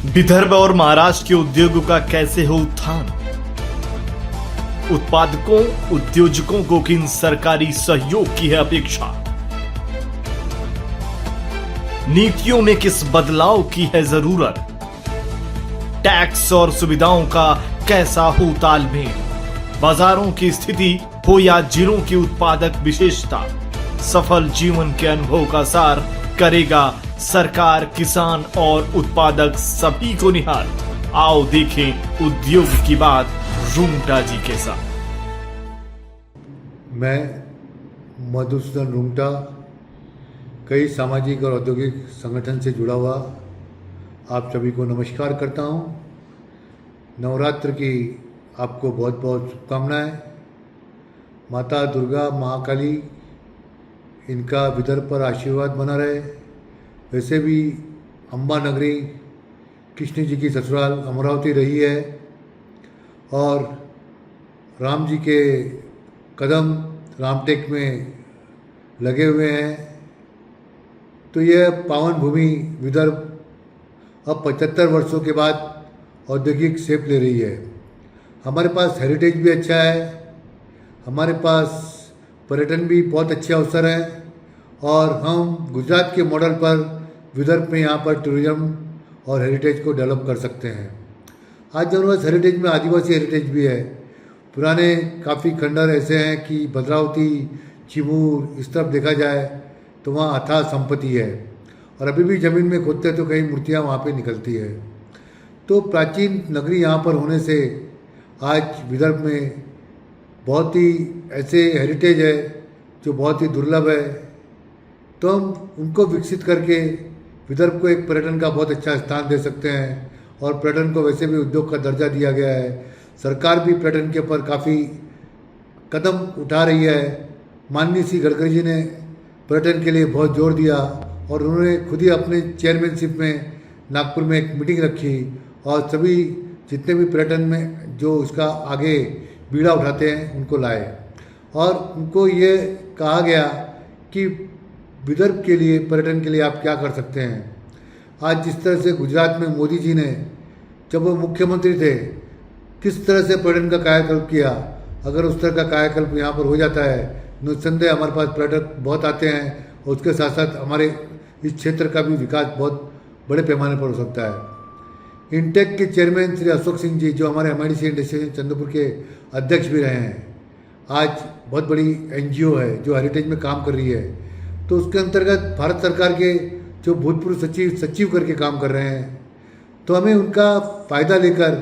विदर्भ और महाराष्ट्र के उद्योगों का कैसे हो उत्थान? उत्पादकों उद्योजकों को किन सरकारी सहयोग की है अपेक्षा? नीतियों में किस बदलाव की है जरूरत? टैक्स और सुविधाओं का कैसा हो तालमेल? बाजारों की स्थिति हो या जिलों की उत्पादक विशेषता, सफल जीवन के अनुभव का सार करेगा सरकार, किसान और उत्पादक सभी को निहाल। आओ देखें उद्योग की बात रुंगटा जी के साथ। मैं मधुसूदन रुंगटा कई सामाजिक और औद्योगिक संगठन से जुड़ा हुआ आप सभी को नमस्कार करता हूं। नवरात्र की आपको बहुत बहुत शुभकामनाएं। माता दुर्गा, महाकाली, इनका विदर्भ पर आशीर्वाद बना रहे। वैसे भी अम्बा नगरी कृष्ण जी की ससुराल अमरावती रही है और राम जी के कदम रामटेक में लगे हुए हैं। तो यह पावन भूमि विदर्भ अब 75 वर्षों के बाद औद्योगिक शेप ले रही है। हमारे पास हेरिटेज भी अच्छा है, हमारे पास पर्यटन भी बहुत अच्छे अवसर हैं और हम गुजरात के मॉडल पर विदर्भ में यहाँ पर टूरिज्म और हेरिटेज को डेवलप कर सकते हैं। आज हमारे पास हेरिटेज में आदिवासी हेरिटेज भी है। पुराने काफ़ी खंडर ऐसे हैं कि भद्रावती, चिमूर, इस तरफ देखा जाए तो वहाँ अथाह संपत्ति है और अभी भी ज़मीन में खोदते तो कई मूर्तियाँ वहाँ पे निकलती है। तो प्राचीन नगरी यहाँ पर होने से आज विदर्भ में बहुत ही ऐसे हेरिटेज है जो बहुत ही दुर्लभ है। तो हम उनको विकसित करके विदर्भ को एक पर्यटन का बहुत अच्छा स्थान दे सकते हैं और पर्यटन को वैसे भी उद्योग का दर्जा दिया गया है। सरकार भी पर्यटन के ऊपर काफ़ी कदम उठा रही है। माननीय श्री गडकरी जी ने पर्यटन के लिए बहुत जोर दिया और उन्होंने खुद ही अपने चेयरमैनशिप में नागपुर में एक मीटिंग रखी और सभी जितने भी पर्यटन में जो उसका आगे बीड़ा उठाते हैं उनको लाए और उनको ये कहा गया कि विदर्भ के लिए, पर्यटन के लिए आप क्या कर सकते हैं। आज जिस तरह से गुजरात में मोदी जी ने जब वो मुख्यमंत्री थे किस तरह से पर्यटन का कायाकल्प किया, अगर उस तरह का कायाकल्प यहाँ पर हो जाता है निस्संदेह हमारे पास पर्यटक बहुत आते हैं और उसके साथ साथ हमारे इस क्षेत्र का भी विकास बहुत बड़े पैमाने पर हो सकता है। इंटेक के चेयरमैन श्री अशोक सिंह जी जो हमारे MIDC इंडस्ट्रियल चंद्रपुर के अध्यक्ष भी रहे हैं, आज बहुत बड़ी NGO है जो हेरिटेज में काम कर रही है। तो उसके अंतर्गत भारत सरकार के जो भूतपूर्व सचिव करके काम कर रहे हैं, तो हमें उनका फ़ायदा लेकर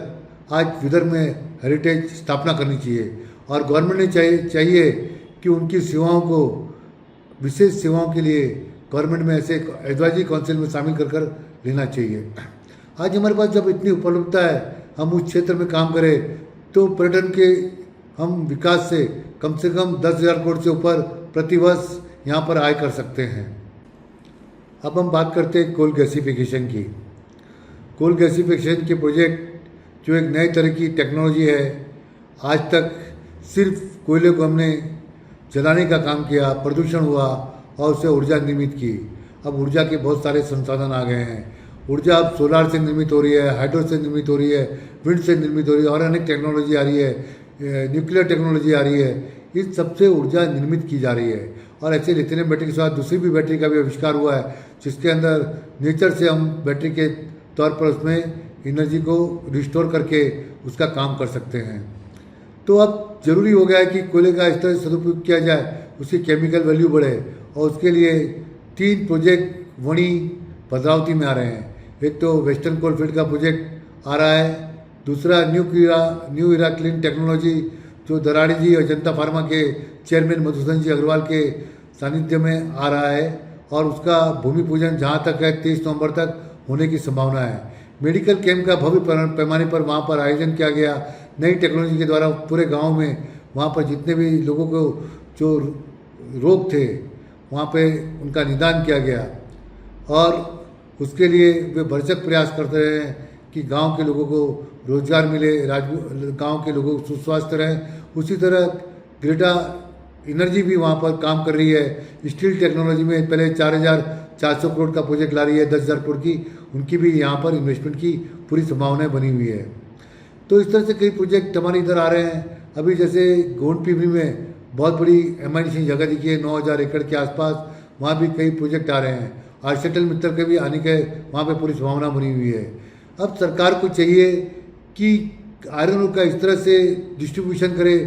आज विदर्भ में हेरिटेज स्थापना करनी चाहिए और गवर्नमेंट ने चाहिए कि उनकी सेवाओं को, विशेष सेवाओं के लिए गवर्नमेंट में ऐसे एडवाइजरी काउंसिल में शामिल कर लेना चाहिए। आज हमारे पास जब इतनी उपलब्धता है, हम उस क्षेत्र में काम करें तो पर्यटन के हम विकास से कम 10,000 करोड़ से ऊपर प्रतिवर्ष यहाँ पर आय कर सकते हैं। अब हम बात करते हैं कोल गैसिफिकेशन की। कोल गैसिफिकेशन के प्रोजेक्ट जो एक नए तरह की टेक्नोलॉजी है, आज तक सिर्फ कोयले को हमने जलाने का काम किया, प्रदूषण हुआ और उससे ऊर्जा निर्मित की। अब ऊर्जा के बहुत सारे संसाधन आ गए हैं। ऊर्जा अब सोलार से निर्मित हो रही है, हाइड्रो से निर्मित हो रही है, विंड से निर्मित हो रही है और अनेक टेक्नोलॉजी आ रही है, न्यूक्लियर टेक्नोलॉजी आ रही है। इन सबसे ऊर्जा निर्मित की जा रही है और ऐसे लिथियम बैटरी के साथ दूसरी भी बैटरी का भी आविष्कार हुआ है जिसके अंदर नेचर से हम बैटरी के तौर पर उसमें एनर्जी को रिस्टोर करके उसका काम कर सकते हैं। तो अब ज़रूरी हो गया है कि कोयले का इस तरह सदुपयोग किया जाए, उसकी केमिकल वैल्यू बढ़े और उसके लिए 3 प्रोजेक्ट वणी भद्रावती में आ रहे हैं। एक तो वेस्टर्न कोलफील्ड का प्रोजेक्ट आ रहा है, दूसरा न्यू इरा क्लीन टेक्नोलॉजी जो दराड़ी जी और जनता फार्मा के चेयरमैन मधुसूदन जी अग्रवाल के सानिध्य में आ रहा है और उसका भूमि पूजन जहाँ तक है 23 नवंबर तक होने की संभावना है। मेडिकल कैंप का भव्य पैमाने पर वहाँ पर आयोजन किया गया। नई टेक्नोलॉजी के द्वारा पूरे गांव में वहाँ पर जितने भी लोगों को जो रोग थे वहाँ पे उनका निदान किया गया और उसके लिए वे भरसक प्रयास करते रहे हैं कि गांव के लोगों को रोजगार मिले, गांव के लोगों को सुस्वास्थ रहें। उसी तरह ग्रेटा एनर्जी भी वहाँ पर काम कर रही है। स्टील टेक्नोलॉजी में पहले 4,400 करोड़ का प्रोजेक्ट ला रही है 10,000 करोड़ की, उनकी भी यहाँ पर इन्वेस्टमेंट की पूरी संभावनाएं बनी हुई है। तो इस तरह से कई प्रोजेक्ट हमारे इधर आ रहे हैं। अभी जैसे गोंडपिपरी में बहुत बड़ी एमआईडीसी जगह दिखी है 9000 एकड़ के आसपास, वहाँ भी कई प्रोजेक्ट आ रहे हैं। आर्सेटल मित्तल के भी आने के वहाँ पे पूरी संभावना बनी हुई है। अब सरकार को चाहिए कि आयरन ओर का इस तरह से डिस्ट्रीब्यूशन करे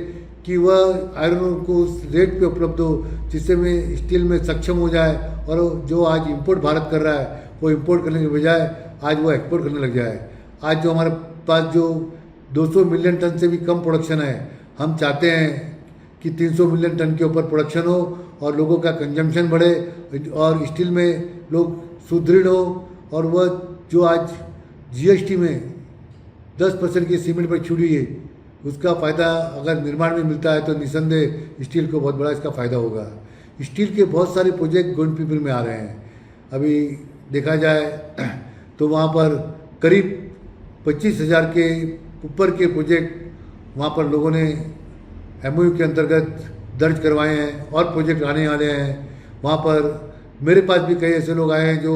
कि वह आयरन ओर को उस रेट पे उपलब्ध हो जिससे में स्टील में सक्षम हो जाए, और जो आज इंपोर्ट भारत कर रहा है वो इंपोर्ट करने के बजाय आज वो एक्सपोर्ट करने लग जाए। आज जो हमारे पास जो 200 मिलियन टन से भी कम प्रोडक्शन है, हम चाहते हैं कि 300 मिलियन टन के ऊपर प्रोडक्शन हो और लोगों का कंजम्पशन बढ़े और स्टील में लोग सुदृढ़ हो। और वह जो आज जीएसटी में 10% की सीमेंट पर छूट है, उसका फ़ायदा अगर निर्माण में मिलता है तो निसंदेह स्टील को बहुत बड़ा इसका फ़ायदा होगा। स्टील के बहुत सारे प्रोजेक्ट गोंडपिपरी में आ रहे हैं। अभी देखा जाए तो वहाँ पर करीब 25,000 के ऊपर के प्रोजेक्ट वहाँ पर लोगों ने एमओयू के अंतर्गत दर्ज करवाए हैं और प्रोजेक्ट आने वाले हैं। वहाँ पर मेरे पास भी कई ऐसे लोग आए हैं जो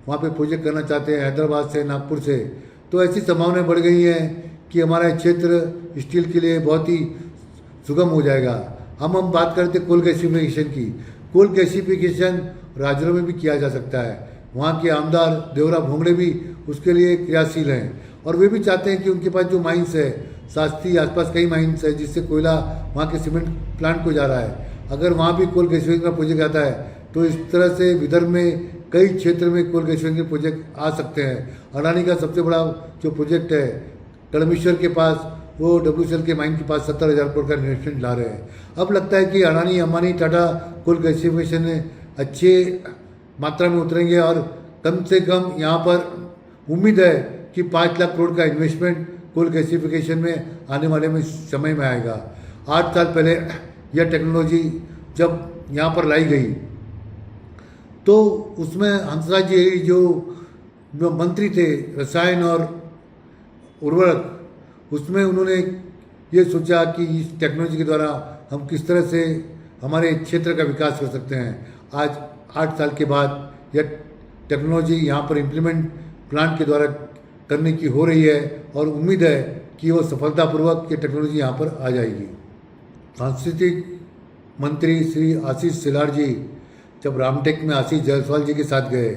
वहाँ पे प्रोजेक्ट करना चाहते हैं, हैदराबाद से, नागपुर से। तो ऐसी संभावनाएं बढ़ गई हैं कि हमारा क्षेत्र स्टील के लिए बहुत ही सुगम हो जाएगा। हम बात करते कोल गैसिफिकेशन की। कोल गैसिफिकेशन राज्यों में भी किया जा सकता है। वहाँ के आमदार देवरा भोंगड़े भी उसके लिए क्रियाशील हैं और वे भी चाहते हैं कि उनके पास जो माइंस है, शास्त्री आसपास कई माइंस है जिससे कोयला वहाँ के सीमेंट प्लांट को जा रहा है, अगर वहाँ भी कोल गैसिफिकेशन का प्रोजेक्ट आता है तो इस तरह से विदर्भ में कई क्षेत्र में कोल गैसिफिकेशन के प्रोजेक्ट आ सकते हैं। अडानी का सबसे बड़ा जो प्रोजेक्ट है कड़मेश्वर के पास, वो WCL के माइन के पास 70,000 करोड़ का इन्वेस्टमेंट ला रहे हैं। अब लगता है कि अडानी, अंबानी, टाटा कोल गैसिफिकेशन में अच्छे मात्रा में उतरेंगे और कम से कम यहाँ पर उम्मीद है कि 5 लाख करोड़ का इन्वेस्टमेंट कोल गैसिफिकेशन में आने वाले में समय में आएगा। 8 साल पहले यह टेक्नोलॉजी जब यहाँ पर लाई गई तो उसमें हंसराज जी जो मंत्री थे रसायन और उर्वरक, उसमें उन्होंने ये सोचा कि इस टेक्नोलॉजी के द्वारा हम किस तरह से हमारे क्षेत्र का विकास कर सकते हैं। आज 8 साल के बाद यह टेक्नोलॉजी यहाँ पर इम्प्लीमेंट प्लांट के द्वारा करने की हो रही है और उम्मीद है कि वो सफलतापूर्वक ये टेक्नोलॉजी यहाँ पर आ जाएगी। सांस्कृतिक मंत्री श्री आशीष सिलार जी जब रामटेक में आशीष जायसवाल जी के साथ गए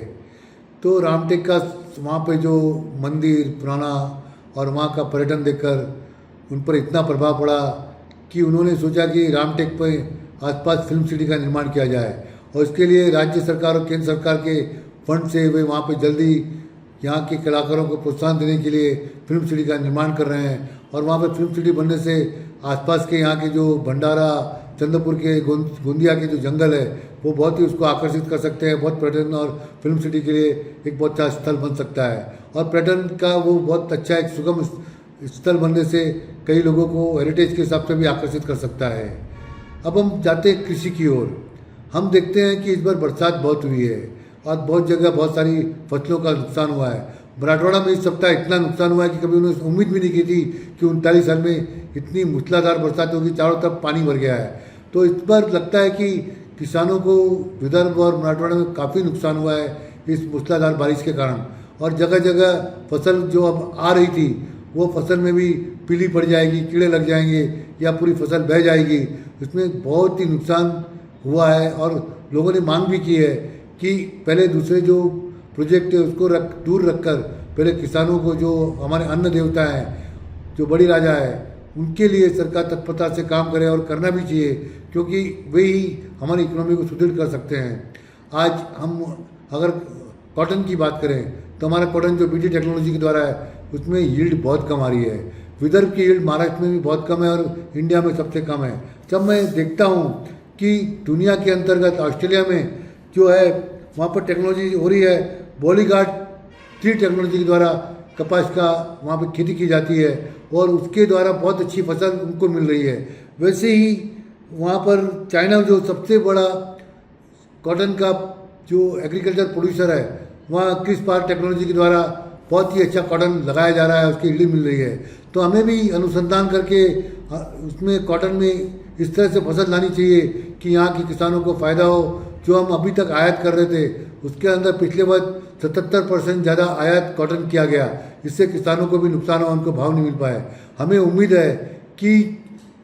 तो रामटेक का वहाँ पे जो मंदिर पुराना और वहाँ का पर्यटन देखकर उन पर इतना प्रभाव पड़ा कि उन्होंने सोचा कि रामटेक पे आसपास फिल्म सिटी का निर्माण किया जाए और इसके लिए राज्य सरकार और केंद्र सरकार के फंड से वे वहाँ पे जल्दी यहाँ के कलाकारों को प्रोत्साहन देने के लिए फिल्म सिटी का निर्माण कर रहे हैं। और वहाँ पे फिल्म सिटी बनने से आसपास के यहाँ के जो भंडारा, चंद्रपुर के गोंदिया के जो जंगल है वो बहुत ही उसको आकर्षित कर सकते हैं। बहुत पर्यटन और फिल्म सिटी के लिए एक बहुत अच्छा स्थल बन सकता है और पर्यटन का वो बहुत अच्छा एक सुगम स्थल बनने से कई लोगों को हेरिटेज के हिसाब से भी आकर्षित कर सकता है। अब हम जाते हैं कृषि की ओर। हम देखते हैं कि इस बार बरसात बहुत हुई है और बहुत जगह बहुत सारी फसलों का नुकसान हुआ है। मराठवाड़ा में इस सप्ताह इतना नुकसान हुआ है कि कभी उन्होंने उम्मीद भी नहीं की थी कि 39 साल में इतनी मूसलाधार बरसात होगी, चारों तरफ पानी भर गया है। तो इस बार लगता है कि किसानों को विदर्भ और मराठवाड़ा में काफ़ी नुकसान हुआ है इस मूसलाधार बारिश के कारण। और जगह जगह फसल जो अब आ रही थी वो फसल में भी पीली पड़ जाएगी, कीड़े लग जाएंगे या पूरी फसल बह जाएगी। इसमें बहुत ही नुकसान हुआ है और लोगों ने मांग भी की है कि पहले दूसरे जो प्रोजेक्ट है उसको दूर रखकर पहले किसानों को, जो हमारे अन्न देवता हैं, जो बड़ी राजा है, उनके लिए सरकार तत्परता से काम करे और करना भी चाहिए क्योंकि वे ही हमारी इकोनॉमी को सुदृढ़ कर सकते हैं। आज हम अगर कॉटन की बात करें तो हमारा कॉटन जो BT टेक्नोलॉजी के द्वारा है उसमें यील्ड बहुत कम आ रही है। विदर्भ की यील्ड महाराष्ट्र में भी बहुत कम है और इंडिया में सबसे कम है। जब मैं देखता हूँ कि दुनिया के अंतर्गत ऑस्ट्रेलिया में जो है वहाँ पर टेक्नोलॉजी हो रही है, बॉलीगार्ड 3 टेक्नोलॉजी के द्वारा कपास का वहाँ पर खेती की जाती है और उसके द्वारा बहुत अच्छी फसल उनको मिल रही है। वैसे ही वहाँ पर चाइना जो सबसे बड़ा कॉटन का जो एग्रीकल्चर प्रोड्यूसर है, वहाँ क्रिस पार टेक्नोलॉजी के द्वारा बहुत ही अच्छा कॉटन लगाया जा रहा है, उसकी यील्ड मिल रही है। तो हमें भी अनुसंधान करके उसमें कॉटन में इस तरह से फसल लानी चाहिए कि यहाँ के किसानों को फ़ायदा हो। जो हम अभी तक आयात कर रहे थे उसके अंदर पिछले वर्ष 77% ज़्यादा आयात कॉटन किया गया। इससे किसानों को भी नुकसान हुआ, उनको भाव नहीं मिल पाए। हमें उम्मीद है कि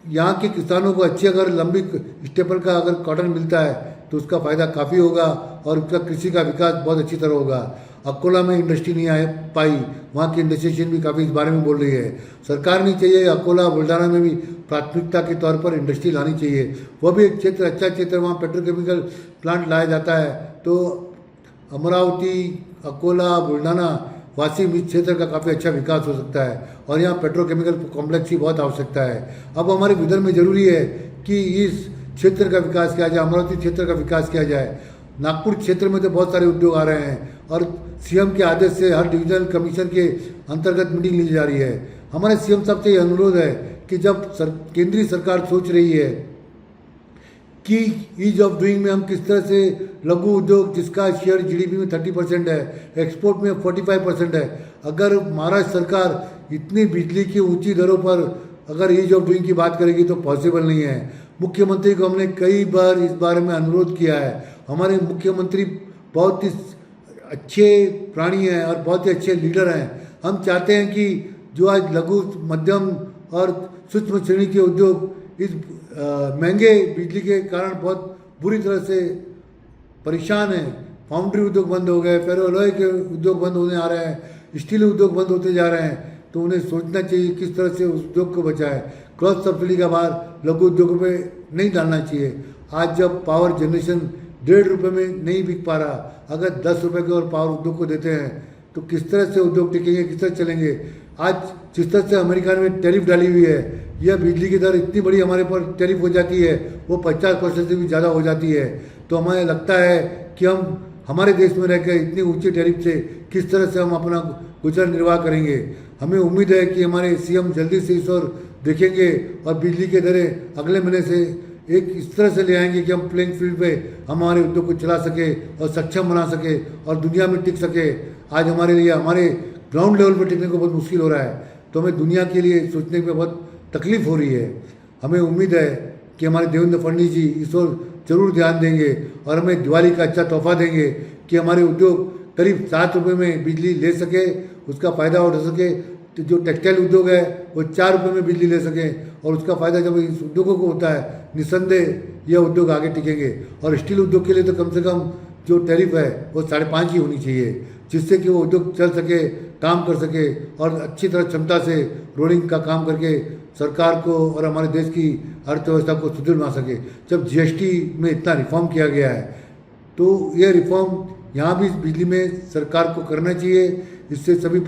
यहाँ के किसानों को अच्छी अगर लंबी स्टेपल का अगर कॉटन मिलता है तो उसका फ़ायदा काफ़ी होगा और उसका कृषि का विकास बहुत अच्छी तरह होगा। अकोला में इंडस्ट्री नहीं आ पाई, वहाँ की इंडस्ट्रियन भी काफ़ी इस बारे में बोल रही है। सरकार नहीं चाहिए अकोला बुल्ढाना में भी प्राथमिकता के तौर पर इंडस्ट्री लानी चाहिए। वह भी एक क्षेत्र अच्छा क्षेत्र, वहाँ पेट्रोकेमिकल प्लांट लाया जाता है तो अमरावती, अकोला, बुल्ढाना, वासिम इस क्षेत्र का काफ़ी अच्छा विकास हो सकता है और यहाँ पेट्रोकेमिकल कॉम्प्लेक्स की बहुत आवश्यकता है। अब हमारे विदर्भ में जरूरी है कि इस क्षेत्र का विकास किया जाए, अमरावती क्षेत्र का विकास किया जाए। नागपुर क्षेत्र में तो बहुत सारे उद्योग आ रहे हैं और सीएम के आदेश से हर डिविजनल कमीशन के अंतर्गत मीटिंग ली जा रही है। हमारे सीएम साहब से यह अनुरोध है कि जब केंद्रीय सरकार सोच रही है कि ईज ऑफ डूइंग में हम किस तरह से लघु उद्योग जिसका शेयर जीडीपी में 30% है, एक्सपोर्ट में 45% है, अगर महाराष्ट्र सरकार इतनी बिजली की ऊंची दरों पर अगर ईज ऑफ डूइंग की बात करेगी तो पॉसिबल नहीं है। मुख्यमंत्री को हमने कई बार इस बारे में अनुरोध किया है। हमारे मुख्यमंत्री बहुत ही अच्छे प्राणी हैं और बहुत ही अच्छे लीडर हैं। हम चाहते हैं कि जो आज लघु, मध्यम और सूक्ष्म श्रेणी के उद्योग इस महंगे बिजली के कारण बहुत बुरी तरह से परेशान हैं। फाउंड्री उद्योग बंद हो गए, फेरोलोय के उद्योग बंद होने आ रहे हैं, स्टील उद्योग बंद होते जा रहे हैं, तो उन्हें सोचना चाहिए किस तरह से उस उद्योग को बचाए। क्रॉस सब्सिडी का भार लघु उद्योगों पे नहीं डालना चाहिए। आज जब पावर जनरेशन 1.5 रुपये में नहीं बिक पा रहा, अगर 10 रुपये के और पावर उद्योग को देते हैं तो किस तरह से उद्योग टिकेंगे, किस तरह चलेंगे। आज जिस तरह से अमेरिका में टैरिफ डाली हुई है, यह बिजली की दर इतनी बड़ी हमारे पर टैरिफ हो जाती है, वो 50% से भी ज़्यादा हो जाती है। तो हमें लगता है कि हम हमारे देश में रहकर इतनी ऊंची टैरिफ से किस तरह से हम अपना गुजर निर्वाह करेंगे। हमें उम्मीद है कि हमारे सीएम जल्दी से इस ओर देखेंगे और बिजली के दरें अगले महीने से एक इस तरह से ले आएंगे कि हम प्लेइंग फील्ड पे हमारे उद्योग को चला सके और सक्षम बना सके और दुनिया में टिक सके। आज हमारे लिए हमारे ग्राउंड लेवल पर टिकने को बहुत मुश्किल हो रहा है, तो हमें दुनिया के लिए सोचने में बहुत तकलीफ हो रही है। हमें उम्मीद है कि हमारे देवेंद्र फडणवीस जी इस ओर जरूर ध्यान देंगे और हमें दिवाली का अच्छा तोहफा देंगे कि हमारे उद्योग करीब 7 रुपये में बिजली ले सके, उसका फ़ायदा उठा सके। तो जो टेक्सटाइल उद्योग है वो 4 रुपये में बिजली ले सकें और उसका फ़ायदा जब इस उद्योगों को होता है, निस्संदेह यह उद्योग आगे टिकेंगे। और स्टील उद्योग के लिए तो कम से कम जो टैरिफ है वो 5.5 ही होनी चाहिए, जिससे कि वो उद्योग चल सके, काम कर सके और अच्छी तरह क्षमता से रोलिंग का काम करके सरकार को और हमारे देश की अर्थव्यवस्था को सुदृढ़ बना सके। जब जीएसटी में इतना रिफॉर्म किया गया है तो यह रिफॉर्म यहाँ भी बिजली में सरकार को करना चाहिए। इससे सभी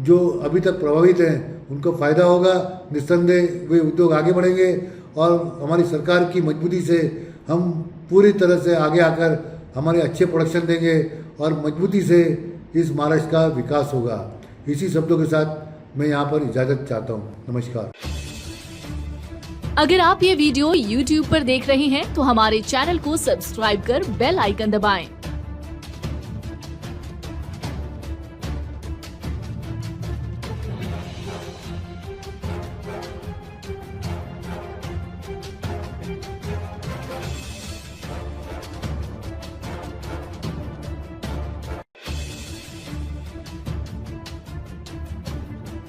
जो अभी तक प्रभावित हैं उनको फ़ायदा होगा, निस्संदेह वे उद्योग आगे बढ़ेंगे और हमारी सरकार की मजबूती से हम पूरी तरह से आगे आकर हमारे अच्छे प्रोडक्शन देंगे और मजबूती से इस महाराष्ट्र का विकास होगा। इसी शब्दों के साथ मैं यहाँ पर इजाज़त चाहता हूँ। नमस्कार। अगर आप ये वीडियो YouTube पर देख रहे हैं तो हमारे चैनल को सब्सक्राइब कर बेल आइकन दबाएं।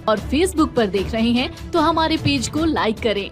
और Facebook पर देख रहे हैं तो हमारे पेज को लाइक करें।